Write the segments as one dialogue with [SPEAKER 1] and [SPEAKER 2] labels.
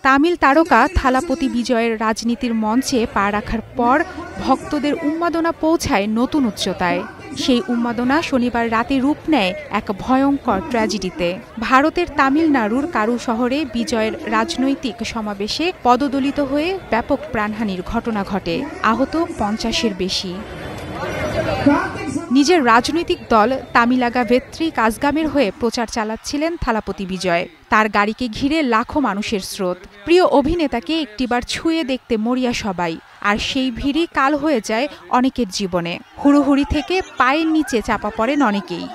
[SPEAKER 1] তামিল তারকা থালাপতি বিজয়ের রাজনীতির মঞ্চে পা রাখার পর ভক্তদের উন্মাদনা পৌঁছায় নতুন উচ্চতায়। সেই উন্মাদনা শনিবার রাতে রূপ নেয় এক ভয়ঙ্কর ট্র্যাজেডিতে। ভারতের তামিলনাড়ুর কারু শহরে বিজয়ের রাজনৈতিক সমাবেশে পদদলিত হয়ে ব্যাপক প্রাণহানির ঘটনা ঘটে। আহত 50-এর বেশি। নিজের রাজনৈতিক দল তামিলাগা ভেত্রী কাজগামের হয়ে প্রচার চালাচ্ছিলেন থালাপতি বিজয়। তার গাড়িকে ঘিরে লাখো মানুষের স্রোত। প্রিয় অভিনেতাকে একটিবার ছুঁয়ে দেখতে মরিয়া সবাই। আর সেই ভিড়ই কাল হয়ে যায় অনেকের জীবনে। হুড়োহুড়ি থেকে পায়ের নিচে চাপা পড়েন অনেকেই।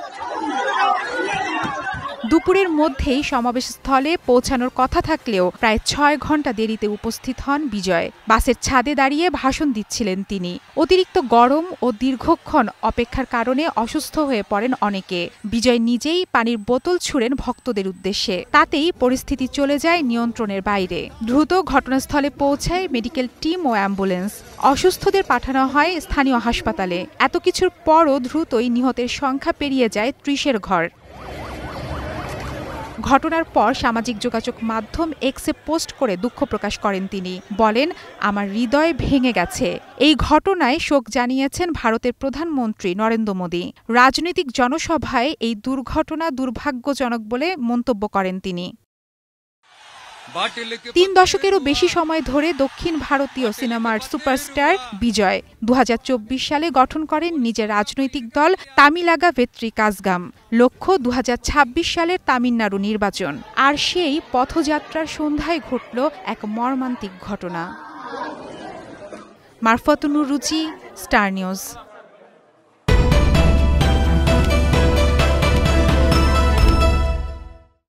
[SPEAKER 1] দুপুরের মধ্যেই সমাবেশস্থলে পৌঁছানোর কথা থাকলেও প্রায় 6 ঘন্টা দেরিতে উপস্থিত হন বিজয়। বাসের ছাদে দাঁড়িয়ে ভাষণ দিচ্ছিলেন তিনি। অতিরিক্ত গরম ও দীর্ঘক্ষণ অপেক্ষার কারণে অসুস্থ হয়ে পড়েন অনেকে। বিজয় নিজেই পানির বোতল ছুঁড়েন ভক্তদের উদ্দেশ্যে। তাতেই পরিস্থিতি চলে যায় নিয়ন্ত্রণের বাইরে। দ্রুত ঘটনাস্থলে পৌঁছায় মেডিকেল টিম ও অ্যাম্বুলেন্স। অসুস্থদের পাঠানো হয় স্থানীয় হাসপাতালে। এত কিছুর পরও দ্রুতই নিহতের সংখ্যা পেরিয়ে যায় 30-এর ঘর। ঘটনার পর সামাজিক যোগাযোগ মাধ্যম এক্সে পোস্ট করে দুঃখ প্রকাশ করেন তিনি। বলেন, আমার হৃদয় ভেঙে গেছে। এই ঘটনায় শোক জানিয়েছেন ভারতের প্রধানমন্ত্রী নরেন্দ্র মোদী। রাজনৈতিক জনসভায় এই দুর্ঘটনা দুর্ভাগ্যজনক বলে মন্তব্য করেন তিনি। 3 দশকেরও বেশি সময় ধরে দক্ষিণ ভারতীয় সিনেমার সুপারস্টার বিজয় 2024 সালে গঠন করেন নিজের রাজনৈতিক দল তামিলাগা ভেত্রী কাজগাম। লক্ষ্য 2026 সালের তামিলনাড়ু নির্বাচন। আর সেই পথযাত্রার সন্ধ্যায় ঘটল এক মর্মান্তিক ঘটনা। মারফতুন্নুর রুচি, স্টার নিউজ।